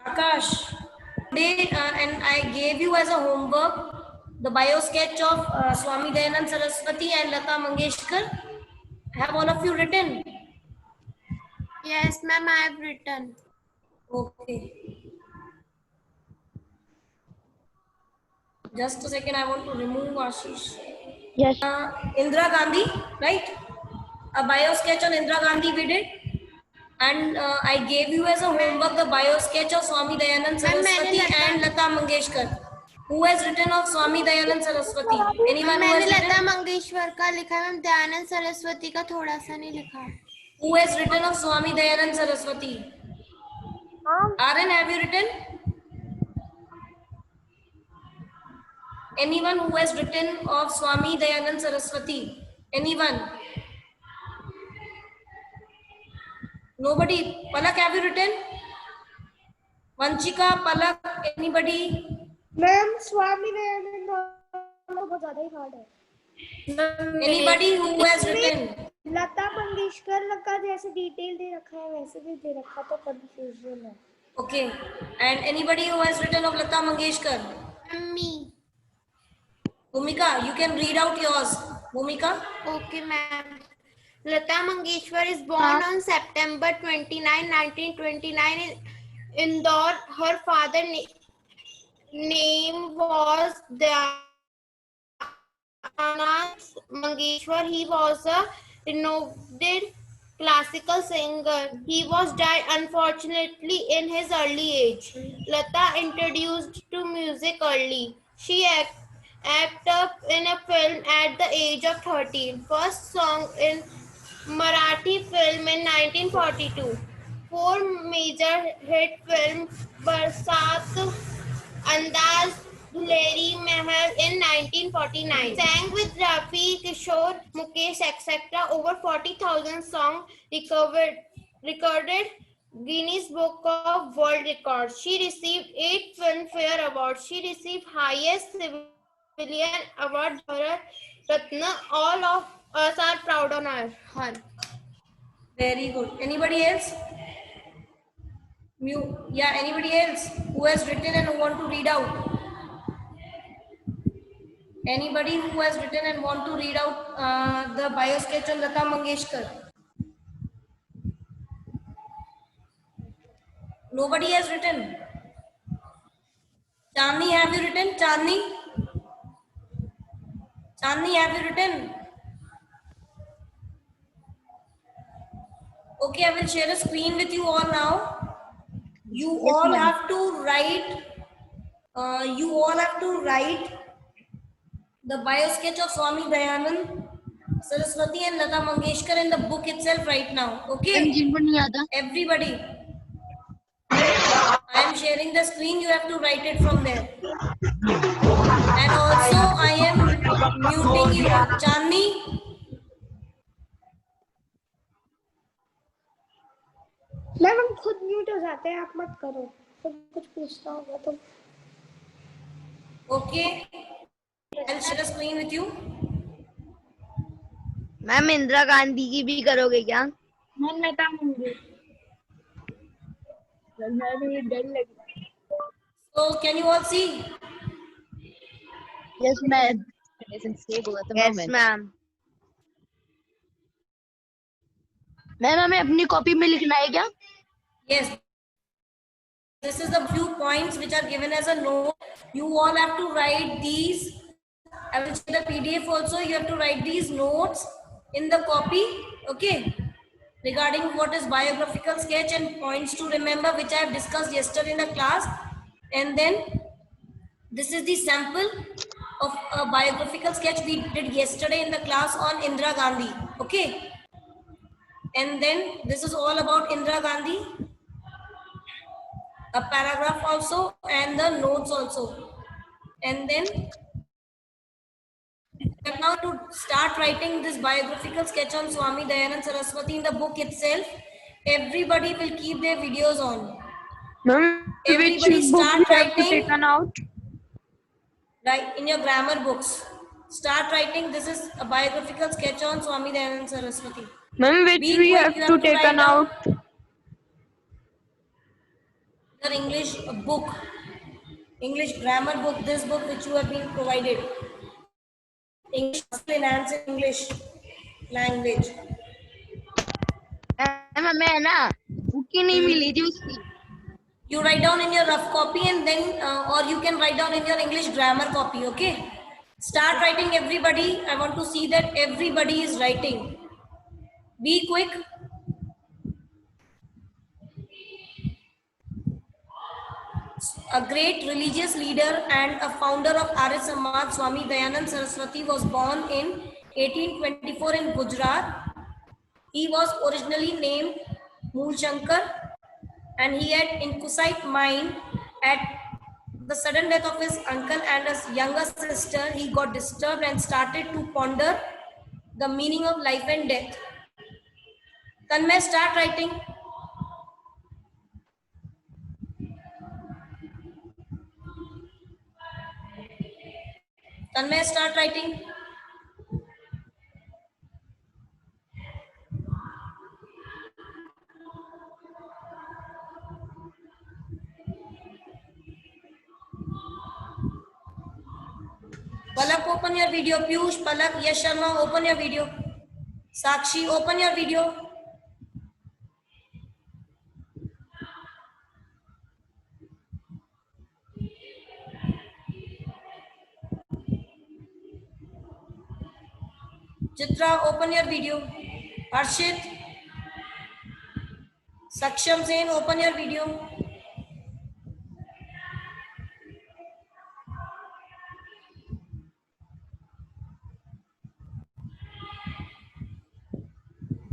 Akash, today and I gave you as a homework the bio sketch of Swami Dayanand Saraswati and Lata Mangeshkar. Have all of you written? Yes, ma'am, I have written. Okay. Just a second, I want to remove Ashish. Yes. Indira Gandhi, right? A bio sketch on Indira Gandhi we did. And I gave you as a homework the bio sketch of Swami Dayanand Saraswati and Lata Mangeshkar. Who has written of Swami Dayanand Saraswati? Anyone who has मैंने लता written? Mangeshkar का लिखा है ma'am, Dayanand Saraswati का थोड़ा सा नहीं लिखा. Who has written of Swami Dayanand Saraswati? Aaron, have you written? Anyone who has written of Swami Dayanand Saraswati? Anyone? Nobody. Palak, have you written? Vanchika, Palak, anybody? Ma'am Swami Dayanand बहुत ज्यादा ही हार्ड है. Anybody who has written? Lata Mangeshkar का जैसे detail दे रखा है वैसे भी दे रखा तो कंफ्यूजन है. Okay. And anybody who has written of Lata Mangeshkar? Me. Bhumika, you can read out yours. Bhumika? Okay, ma'am. Lata Mangeshkar is born on September 29, 1929 in Indore. Her father's name was Dyanand Mangeshwar. He was a renowned classical singer. He was died unfortunately in his early age. Lata introduced to music early. She acted in a film at the age of 13. First song in Marathi film in 1942. Four major hit films: Barsat, Andaz, Dhulheri Mahal in 1949. Sang with Rafi, Kishore, Mukesh, etc. Over 40,000 songs recorded Guinness Book of World Records. She received 8 Filmfare Awards. She received highest civilian award, Bharat Ratna. All of us are proud on her. Very good. Anybody else? Yeah, anybody else who has written and who want to read out? Anybody who has written and want to read out the bio sketch on Lata Mangeshkar? Nobody has written. Chandni, have you written? Chandni? Chandni, have you written? Okay, I will share a screen with you all now. You all have to write. The bio sketch of Swami Dayanand Saraswati and Lata Mangeshkar in the book itself right now. Okay. Everybody. I am sharing the screen. You have to write it from there. And also I am muting you. Chandni. Ma'am हम खुद mute हो जाते हैं, आप मत करो. खुद कुछ पूछना होगा तो. Okay. I'll share the screen with you. Ma'am Indira Gandhi की भी करोगे क्या? मैम लता मंगेशकर. डर लग रहा है. So can you all see? Yes, ma'am. It isn't stable at the moment. Yes, ma'am. Ma'am हमें अपनी कॉपी में लिखना है क्या? Yes. This is the few points which are given as a note. You all have to write these. I will share the PDF also. You have to write these notes in the copy. Okay. Regarding what is biographical sketch and points to remember, which I have discussed yesterday in the class. And then this is the sample of a biographical sketch we did yesterday in the class on Indira Gandhi. Okay. And then this is all about Indira Gandhi. A paragraph also and the notes also. And then now to start writing this biographical sketch on Swami Dayanand Saraswati in the book itself, everybody will keep their videos on. Everybody start writing. Taken out. Right in your grammar books. Start writing. This is a biographical sketch on Swami Dayanand Saraswati. Ma'am, which we have to take out. your English book, English grammar book, this book which you have been provided. English enhance English language. Ma'am हमें है ना book ही नहीं मिली थी उसकी. You write down in your rough copy and then, or you can write down in your English grammar copy. Okay. Start writing, everybody. I want to see that everybody is writing. Be quick. A great religious leader and a founder of Arya Samaj, Swami Dayanand Saraswati, was born in 1824 in Gujarat. He was originally named Mool Shankar, and he had inquisitive mind. At the sudden death of his uncle and his younger sister, he got disturbed and started to ponder the meaning of life and death. Tanmay, start writing. Tanmay, start writing. Palak, open your video. Piyush, Palak, Yash Sharma, open your video. Sakshi, open your video. Chitra, open your video. Arshit, Saksham Sen, open your video.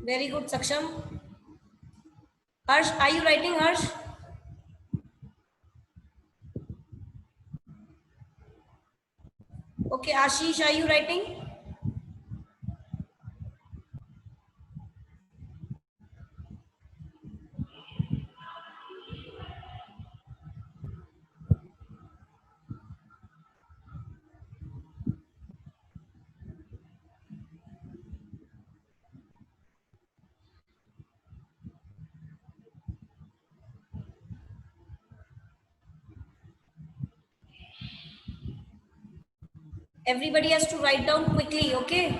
Very good, Saksham. Harsh, are you writing, Harsh? Okay, Ashish, are you writing? Everybody has to write down quickly, okay?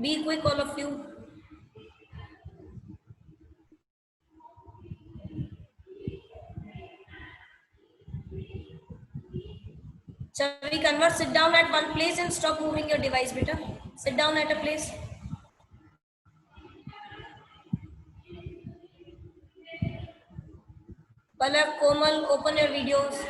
Be quick, all of you. Shall we convert? Sit down at one place and stop moving your device, beta. Sit down at a place. Palak, Komal, open your videos.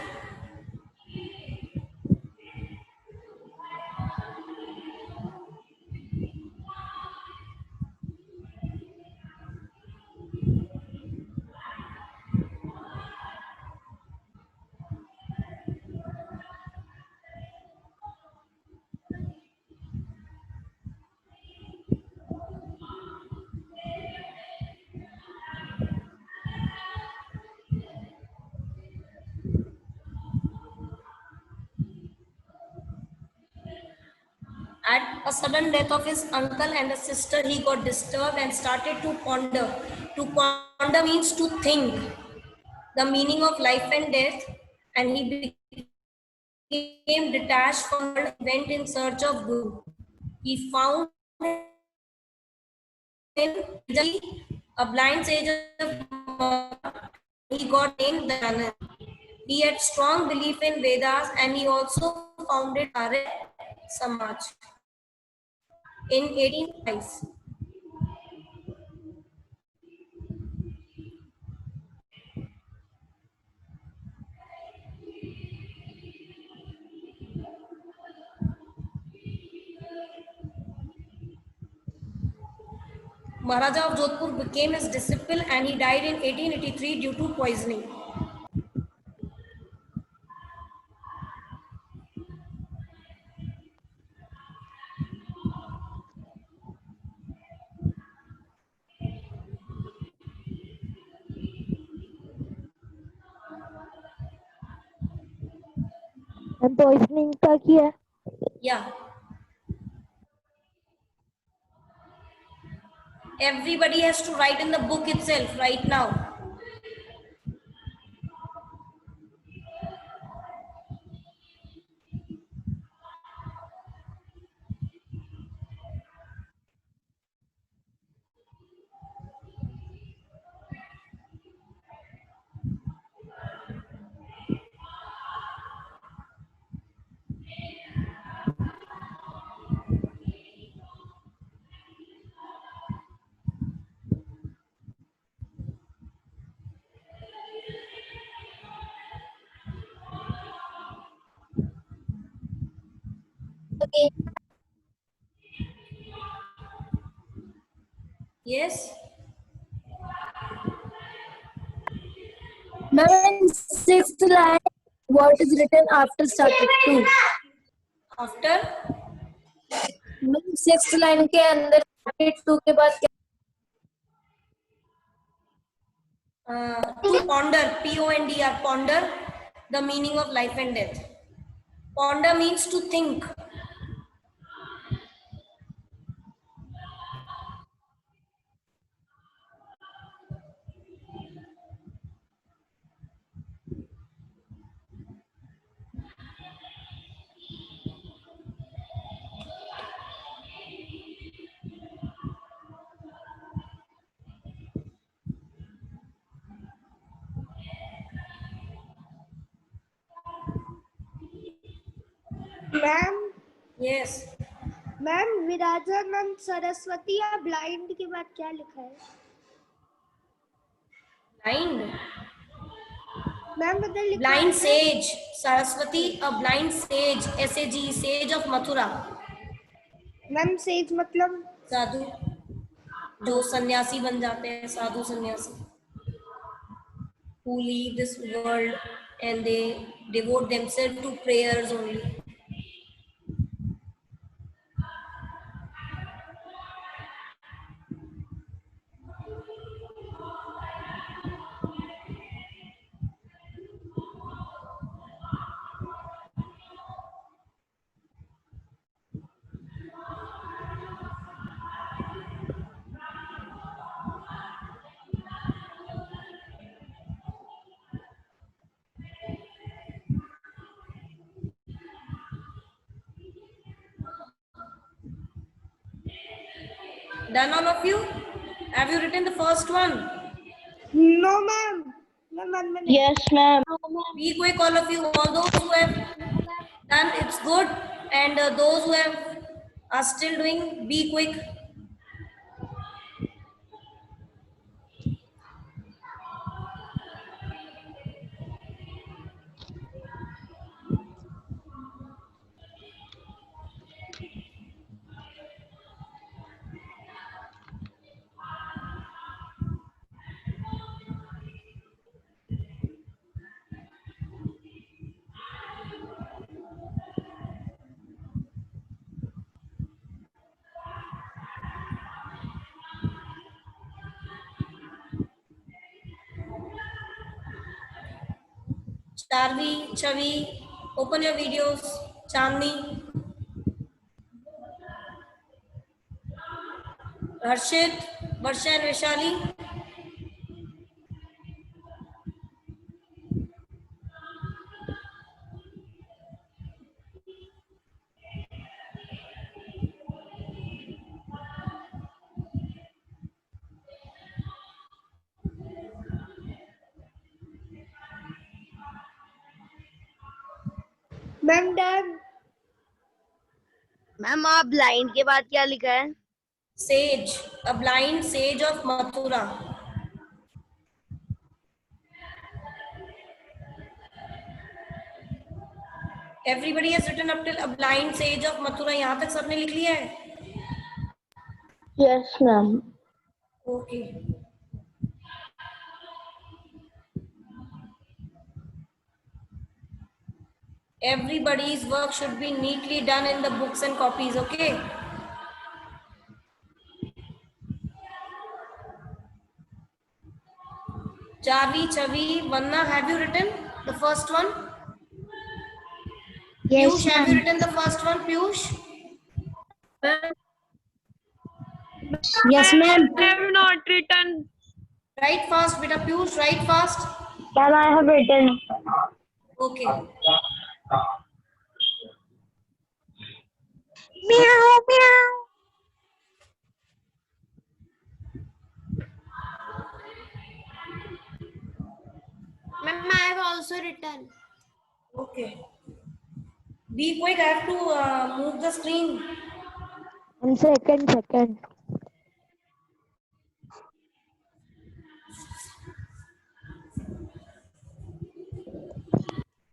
At a sudden death of his uncle and a sister, he got disturbed and started to ponder. To ponder means to think the meaning of life and death, and he became detached from the world, went in search of Guru. He found in a blind sage of he got named Dayanand. He had strong belief in Vedas, and he also founded Arya Samaj. in 18 twice. Maharaja of Jodhpur became his disciple and he died in 1883 due to poisoning. Ma'am poisoning का किया Yeah. Everybody has to write in the book itself right now. Okay. Yes. Ma'am, sixth line, what is written after started to? After ma'am sixth line के अंदर started to के बाद क्या? to ponder, Ponder, ponder the meaning of life and death. Ponder means to think. Ma'am Yes. Ma'am Virajanand Saraswati या blind के बाद क्या लिखा है? Blind. मैम बदल लिखा Blind है sage. Saraswati, a blind sage. SAG, sage of Mathura. Ma'am says मतलब साधु जो सन्यासी बन जाते हैं, साधु सन्यासी who leave this world and they devote themselves to prayers only. Done, all of you? Have you written the first one? No ma'am ma'am मैंने Yes, ma'am. Be quick, all of you. All those who have done, it's good. And those who are still doing, be quick. Charvi, Chavi, open your videos. Chandni, Harshit, Varsha and Vishali. Ma'am done ma'am आप line के बाद क्या लिखा है? Sage, a blind sage of Mathura. Everybody has written up till a blind sage of Mathura. यहाँ तक सबने लिख लिया है? Yes ma'am. Okay. Everybody's work should be neatly done in the books and copies, okay? Charlie, Chavi, Vanna, have you written the first one? Yes, Piyush, have you ma'am. written the first one, Piyush? Yes, ma'am. I have not written. Write fast, beta Piyush, write fast. Ma'am, I have written. Okay. Meow, meow. Ma'am, I have also written. Okay. Be quick, I have to move the screen. 1 second.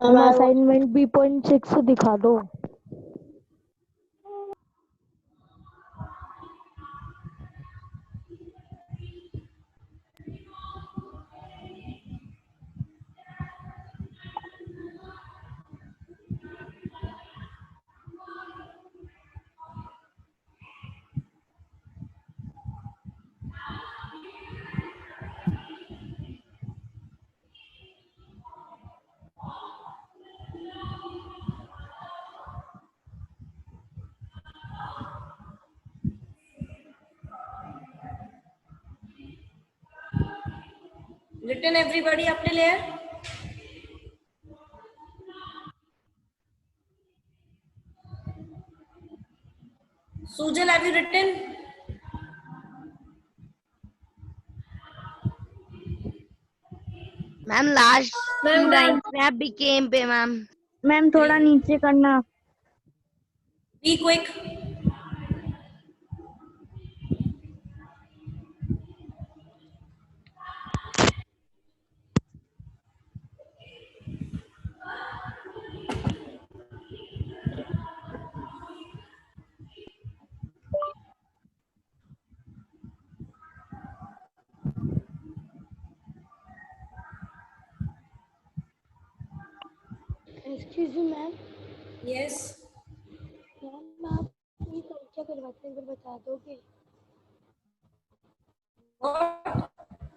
हम assignment भी 0.6 दिखा दो। Written everybody अपने लिए? Sujal, have you written? Ma'am last snap became पे ma'am. Ma'am थोड़ा नीचे करना। Be quick. Excuse me ma'am. Yes. Ma'am आप ये कल क्या करवाते हैं एक बार बता दोगे? What?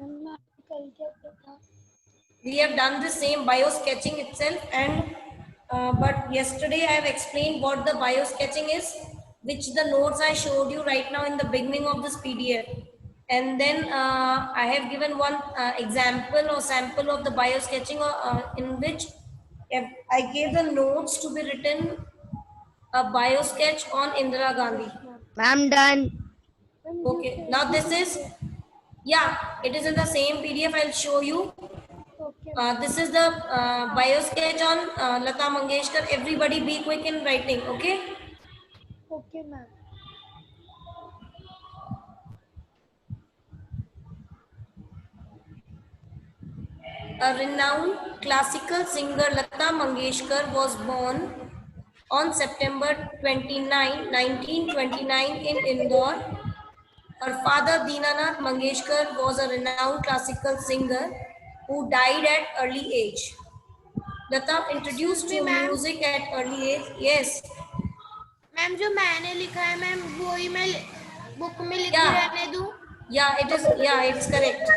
मैम आप कल क्या था? We have done the same bio sketching itself, and but yesterday I have explained what the bio sketching is, which the notes I showed you right now in the beginning of this PDF. And then I have given one example or sample of the bio sketching in which I gave the notes to be written a bio sketch on Indira Gandhi. Ma'am done. Okay, now this is, yeah, it is in the same PDF. I'll show you. This is the bio sketch on Lata Mangeshkar. Everybody be quick in writing, okay? Okay ma'am. A renowned classical singer Lata Mangeshkar was born on September 29, 1929 in Indore. Her father Dinanath Mangeshkar was a renowned classical singer who died at early age. Lata introduced to music at early age. Yes. Ma'am जो मैंने लिखा है ma'am वही मैं book में लिख के Yeah. रहने दूं? Yeah, it is. Yeah, it's correct.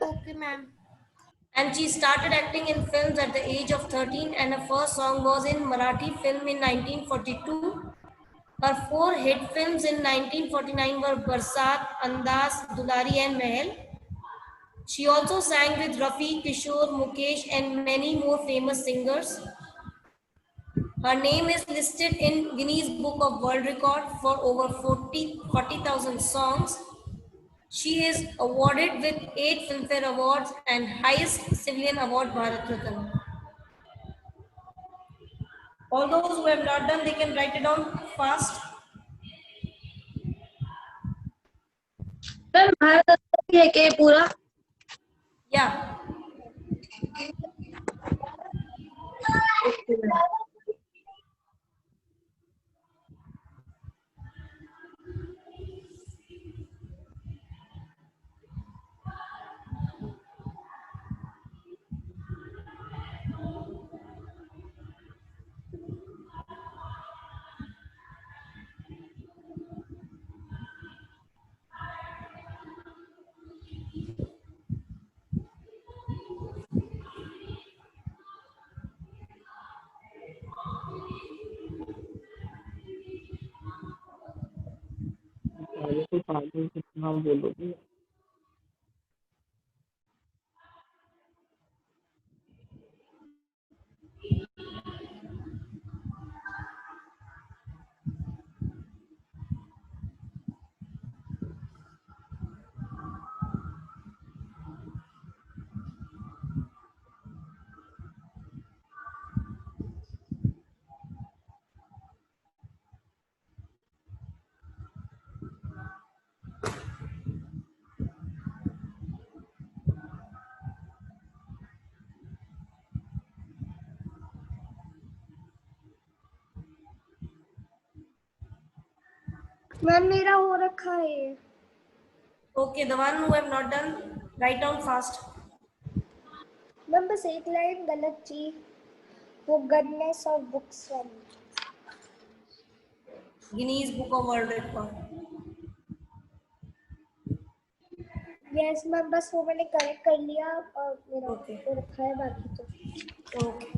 Okay ma'am. And she started acting in films at the age of 13, and her first song was in Marathi film in 1942. Her 4 hit films in 1949 were Barsat, Andaz, Dulari and Mahal. She also sang with Rafi, Kishore, Mukesh and many more famous singers. Her name is listed in Guinness Book of World Record for over 40,000 songs. She is awarded with 8 Filmfare Awards and highest civilian award Bharat Ratna. All those who have not done, they can write it down fast. Ma'am Bharat है के पूरा? Yeah. पहले तो पागल कितना बोलोगे। Ma'am मेरा हो रखा है ये। Okay, the one who have not done, write down fast. Ma'am बस एक लाइन गलत थी, वो गडनेस ऑफ बुक्स वाली। Guinness Book of World Record. Yes ma'am, बस वो मैंने करेक्ट कर लिया और मेरा Okay. हो रखा है, बाकी तो Okay.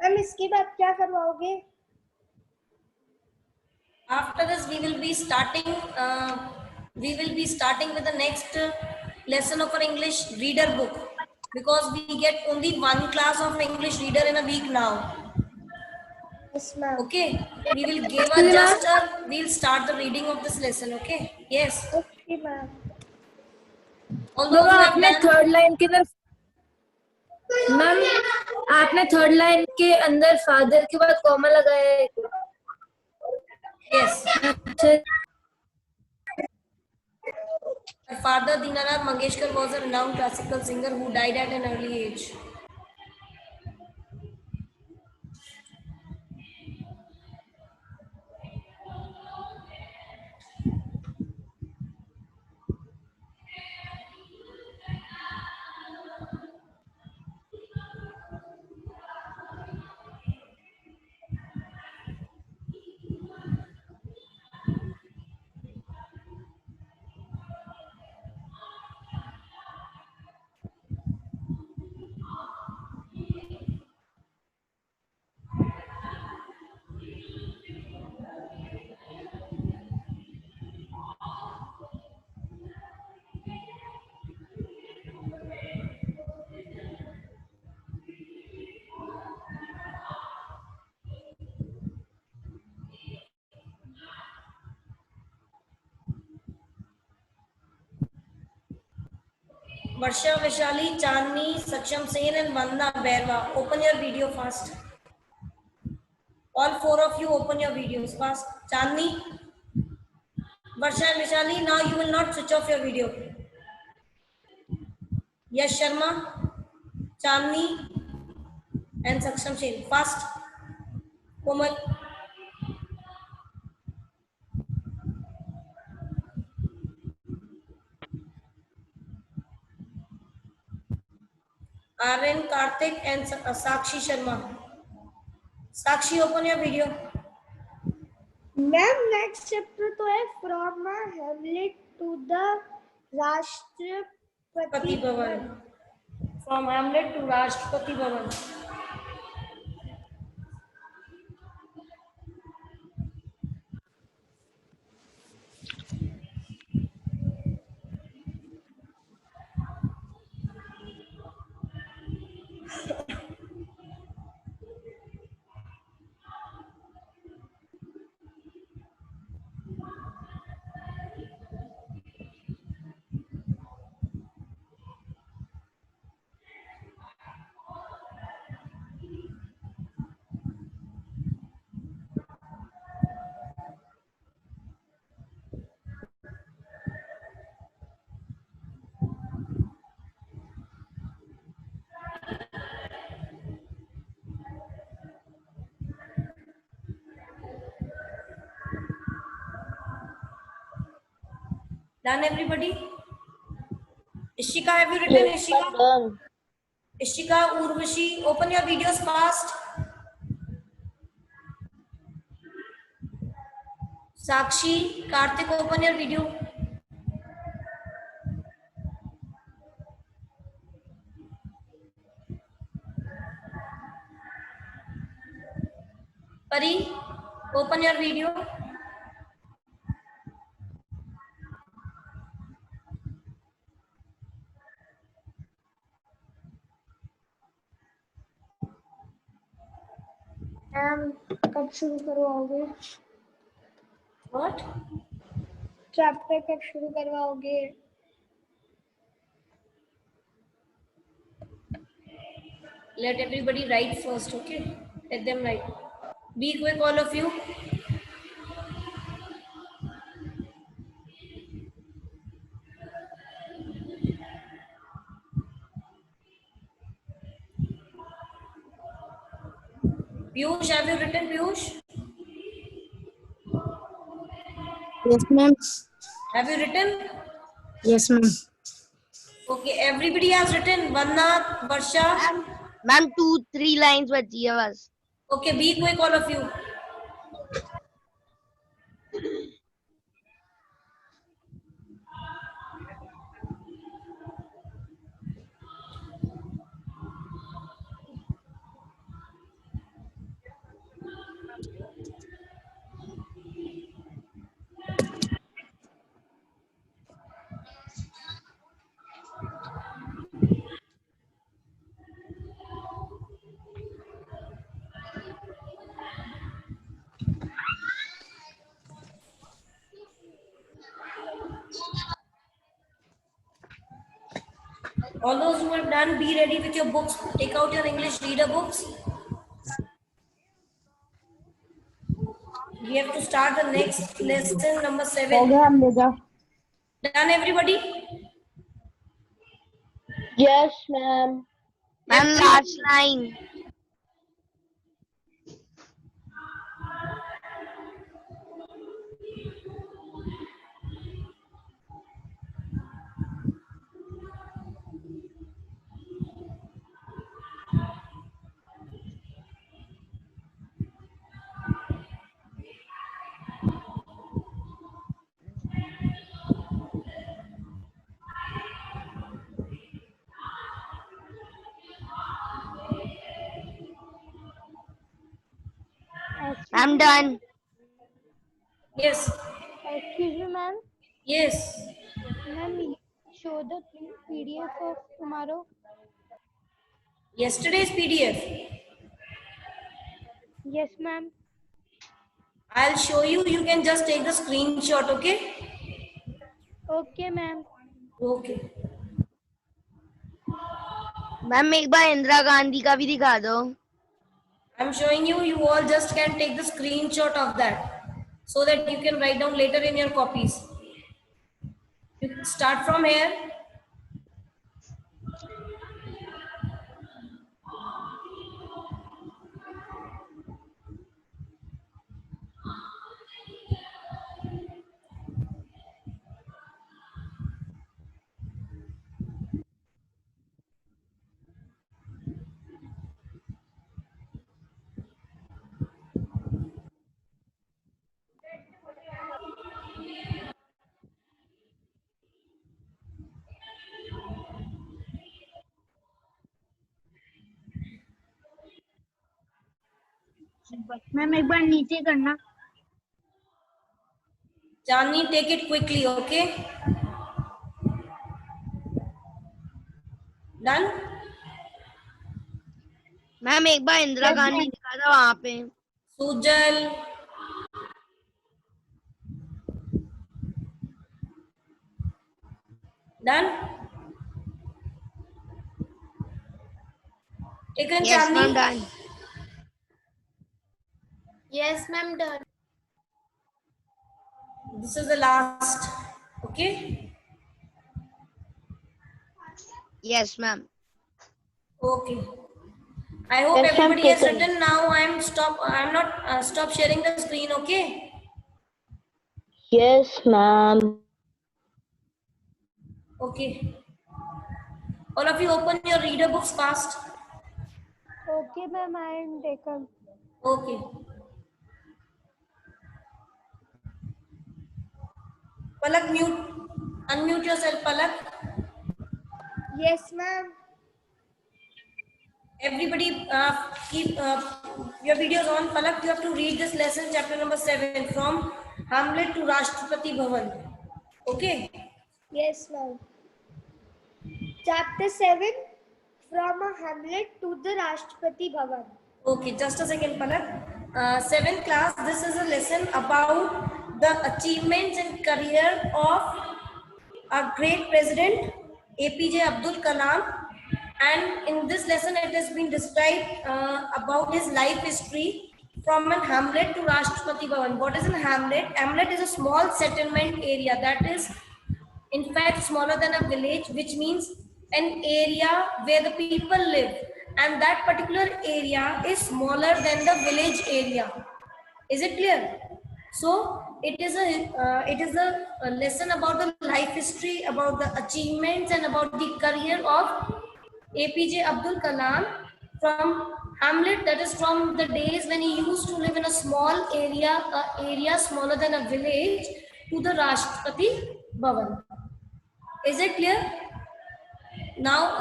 मैम इसके बाद क्या करवाओगे? After this, we will be starting. We will be starting with the next lesson of our English reader book, because we get only one class of English reader in a week now. Yes ma'am. Okay, we will give a just a. We'll start the reading of this lesson. Okay. Yes. Okay ma'am. All those who have done. Third line के अंदर ma'am आपने third line के अंदर father के बाद comma लगाया है। Yes. अच्छा, Her father Dinanath Mangeshkar was a renowned classical singer who died at an early age. Varsha Vishali, Chandni, Saksham Sen and Vandana Berwa. Open your video fast. All four of you open your videos fast. Chandni, Varsha and Vishali, now you will not switch off your video. Yes, Sharma, Chandni and Saksham Sen. Fast. Komal. Aryan, Karthik and Sakshi Sharma. Sakshi, open your video. Ma'am next chapter तो है from Hamlet to the राष्ट्रपति Pati भवन। Bhavan. From Hamlet to Rashtrapati Bhavan. Done, everybody? Ishika, have you written? Ishika? Done. Ishika, Urvashi, open your videos fast. Sakshi, Karthik, open your video. Pari, open your video. Ma'am कब शुरू करवाओगे? What? Chapter कब शुरू करवाओगे? Let everybody write first, okay? Let them write. Be quick, all of you. Piyush, have you written, Piyush? Yes, ma'am. Have you written? Yes, ma'am. Okay, everybody has written. Vanna, Varsha. Ma'am, 2-3 lines बची है बस. Okay, be quick, all of you. All those who have done, be ready with your books. Take out your English reader books. We have to start the next lesson, number 7. Done, everybody? Yes, ma'am. Ma'am, last line. I'm done. Yes. Excuse me, ma'am. Yes. Ma'am, show the PDF of tomorrow. Yesterday's PDF. Yes, ma'am. I'll show you. You can just take the screenshot, okay? Okay, ma'am. Okay. Ma'am एक बार इंदिरा गांधी का भी दिखा दो. I'm showing you. You all just can take the screenshot of that so that you can write down later in your copies. You can start from here. Ma'am एक बार नीचे करना. Chandni, take it quickly, okay? Done? Ma'am एक बार इंदिरा गांधी दिखा दो वहाँ पे. Sujal. Done? Taken, Yes, Chandni? ma'am, done. Yes, ma'am, done. This is the last. Okay? Yes, ma'am. Okay. I hope Yes, ma'am, everybody has taken. written. Now I'm not stop sharing the screen, okay? Yes, ma'am. Okay. All of you open your reader books fast. Okay, ma'am, I am taken. Okay. Palak, unmute yourself, Palak. Yes, ma'am. Everybody keep your videos on. Palak, you have to read this lesson, chapter number 7, from Hamlet to Rashtrapati Bhavan. Okay. Yes, ma'am. Chapter 7, from a Hamlet to the Rashtrapati Bhavan. Okay, just a second, Palak. 7th class, this is a lesson about the achievements and career of our great president, APJ Abdul Kalam. And in this lesson, it has been described about his life history from an Hamlet to Rashtrapati Bhavan. What is an Hamlet? Hamlet is a small settlement area that is, in fact, smaller than a village, which means an area where the people live. And that particular area is smaller than the village area. Is it clear? So it is a lesson about the life history, about the achievements, and about the career of APJ Abdul Kalam from Hamlet, that is from the days when he used to live in a small area smaller than a village, to the Rashtrapati Bhavan. Is it clear? Now,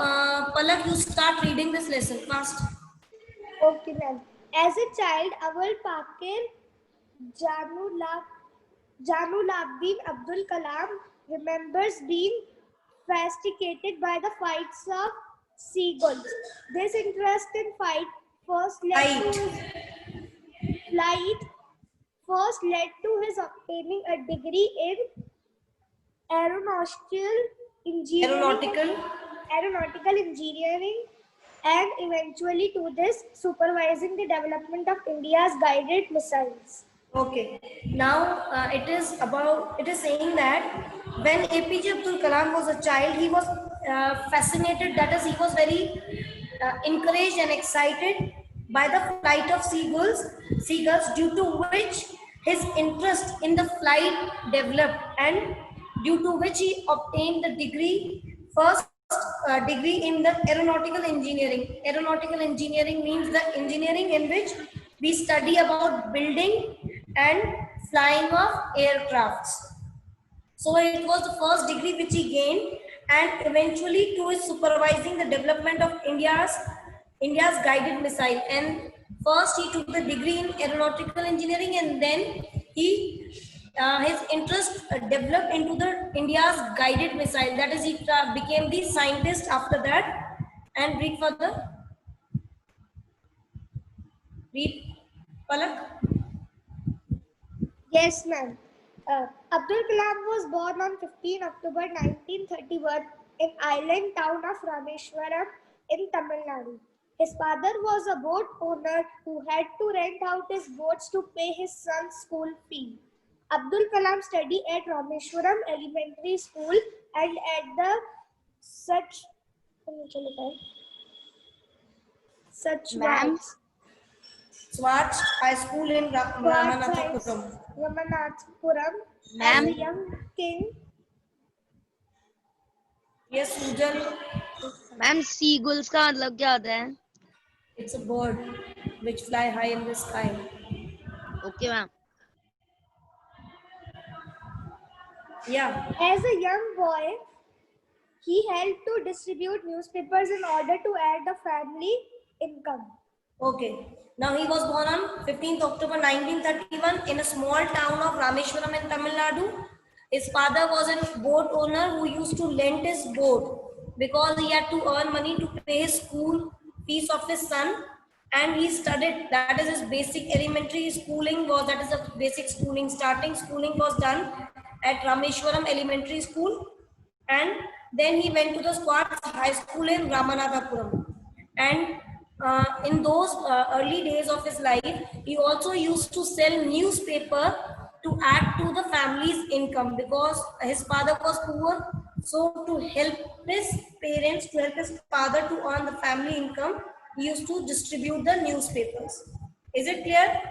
Palak, you start reading this lesson fast. Okay, ma'am. As a child, Awal Pakir Janulabdin Abdul Kalam remembers being fascinated by the fights of seagulls. This interest in first led to his obtaining a degree in aeronautical engineering, and eventually to this supervising the development of India's guided missiles. Okay. Now it is saying that when APJ Abdul Kalam was a child, he was fascinated. That is, he was very encouraged and excited by the flight of seagulls, due to which his interest in the flight developed, and due to which he obtained the first degree in the aeronautical engineering. Aeronautical engineering means the engineering in which we study about building and flying of aircrafts. So it was the first degree which he gained, and eventually to his supervising the development of India's guided missile. And first he took the degree in aeronautical engineering, and then his interest developed into the India's guided missile. That is, he became the scientist after that. And read further. Read, Palak. Yes, ma'am. Abdul Kalam was born on 15 October 1931 in island town of Rameshwaram in Tamil Nadu. His father was a boat owner who had to rent out his boats to pay his son's school fee. Abdul Kalam studied at Rameshwaram Elementary School and at the Ma'am. Swatch High School in Ramanathapuram. Ramanathapuram as Ma'am. a young king. Yes, Sujal. Ma'am seagulls का मतलब क्या होता है? It's a bird which fly high in the sky. Okay ma'am. Yeah. As a young boy, he helped to distribute newspapers in order to add the family income. Okay. Now he was born on 15th October 1931 in a small town of Rameshwaram in Tamil Nadu. His father was a boat owner who used to lend his boat because he had to earn money to pay his school fees of his son. And he studied, that is his basic elementary schooling was, that is a basic schooling, starting schooling was done at Rameshwaram Elementary School. And then he went to the Squats High School in Ramanathapuram. And in those early days of his life, he also used to sell newspaper to add to the family's income because his father was poor. So to help his parents, to help his father to earn the family income, he used to distribute the newspapers. Is it clear?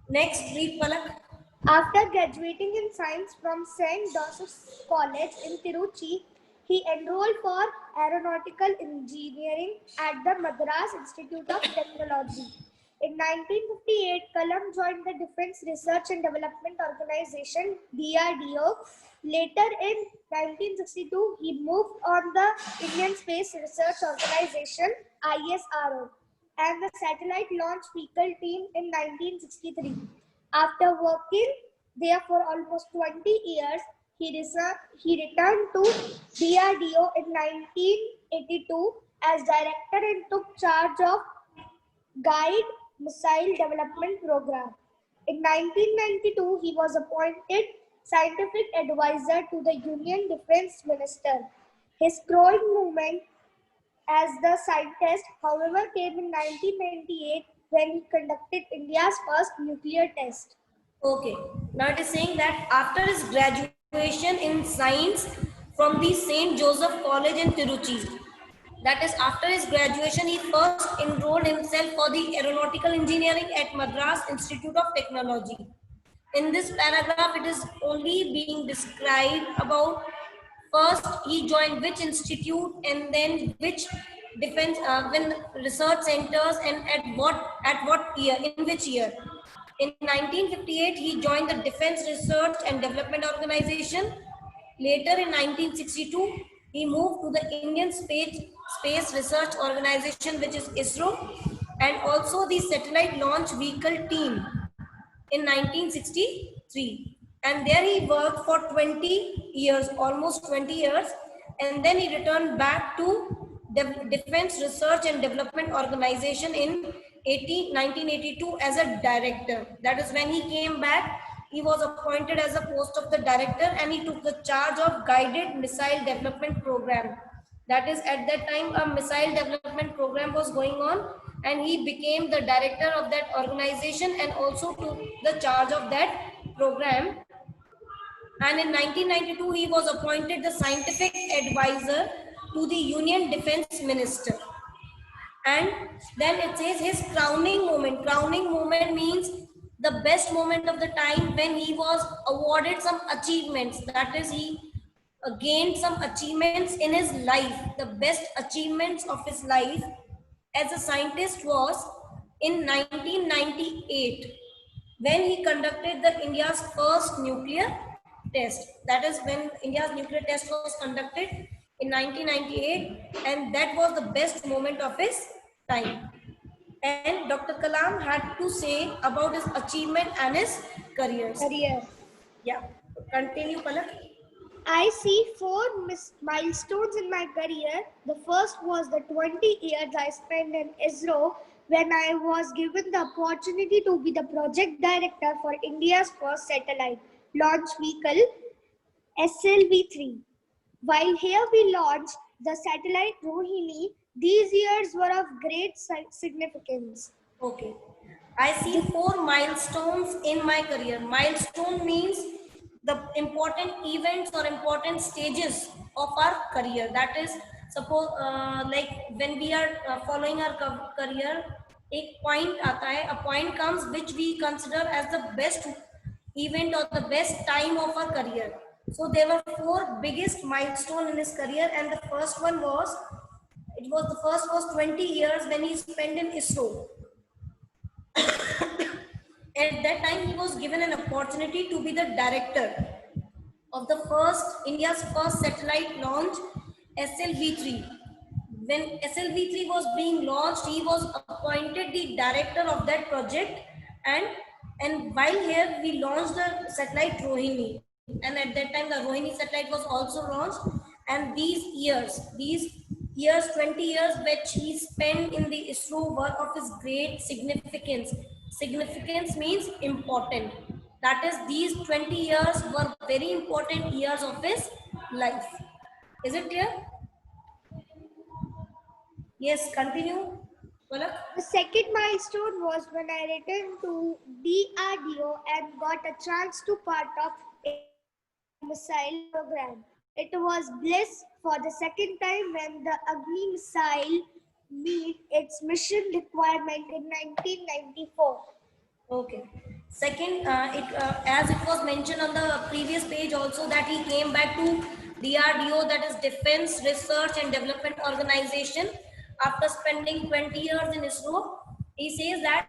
Next, read Palak. After graduating in science from St. Joseph's College in Tiruchi, he enrolled for aeronautical engineering at the Madras Institute of Technology. In 1958, Kalam joined the Defense Research and Development Organization (DRDO). Later in 1962, he moved on the Indian Space Research Organization (ISRO) and the Satellite Launch Vehicle Team in 1963. After working there for almost 20 years, he returned to DRDO in 1982 as director and took charge of Guide Missile Development Program. In 1992, he was appointed scientific advisor to the Union Defense Minister. His growing movement as the scientist, however, came in 1998 when he conducted India's first nuclear test. Okay. Now it is saying that after his graduation in science from the St. Joseph College in Tiruchi, that is after his graduation, he first enrolled himself for the aeronautical engineering at Madras Institute of Technology. In this paragraph, it is only being described about first he joined which institute and then which defense when research centers and at what year, in which year. In 1958, he joined the Defense Research and Development Organization. Later in 1962, he moved to the Indian Space Research Organization, which is ISRO, and also the Satellite Launch Vehicle Team in 1963. And there he worked for 20 years, almost 20 years, and then he returned back to the Defense Research and Development Organization in 1982 as a director. That is when he came back, he was appointed as a post of the director and he took the charge of Guided Missile Development Program. That is, at that time a missile development program was going on and he became the director of that organization and also took the charge of that program. And in 1992, he was appointed the scientific advisor to the Union Defense Minister. And then it says his crowning moment. Crowning moment means the best moment of the time when he was awarded some achievements. That is, he gained some achievements in his life. The best achievements of his life as a scientist was in 1998 when he conducted the India's first nuclear test. That is when India's nuclear test was conducted in 1998, and that was the best moment of his time. And Dr. Kalam had to say about his achievement and his careers. Career. Yeah, continue, Palak. I see four milestones in my career. The first was the 20 years I spent in ISRO when I was given the opportunity to be the project director for India's first satellite launch vehicle, SLV-3. While here we launched the satellite Rohini, these years were of great significance. Okay. I see four milestones in my career. Milestone means the important events or important stages of our career. That is, suppose like when we are following our career, a point आता है, a point comes which we consider as the best event or the best time of our career. So there were four biggest milestones in his career, and the first one was, the first was 20 years when he spent in ISRO. At that time, he was given an opportunity to be the director of the India's first satellite launch, SLV-3. When SLV-3 was being launched, he was appointed the director of that project, and while here we launched the satellite Rohini, and at that time the Rohini satellite was also launched, and these years 20 years which he spent in the ISRO were of his great significance. Significance means important. That is, these 20 years were very important years of his life. Is it clear? Yes, continue. Palak? The second milestone was when I returned to DRDO and got a chance to part of a missile program. It was bliss for the second time when the Agni missile met its mission requirement in 1994. Okay. Second, as it was mentioned on the previous page also, that he came back to DRDO, that is Defense Research and Development Organization, after spending 20 years in ISRO. He says that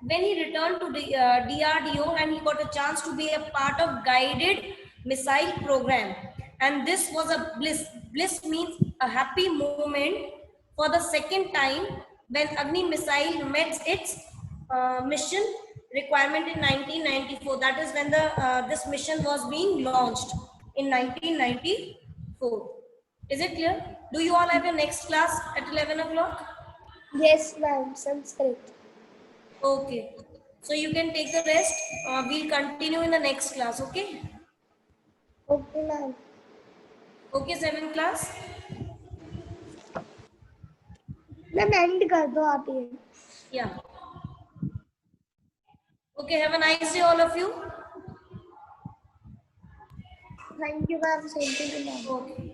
when he returned to the DRDO and he got a chance to be a part of guided missile program, and this was a bliss. Bliss means a happy moment for the second time when Agni missile met its mission requirement in 1994. That is when the this mission was being launched in 1994. Is it clear? Do you all have your next class at 11 o'clock? Yes, ma'am. Sanskrit. Okay. So you can take the rest. We'll continue in the next class. Okay. Okay, ma'am. Okay, 7th class. Ma'am and कर दो आप ये. Yeah. Okay. Have a nice day, all of you. Thank you, ma'am. Same to you, ma'am. Okay.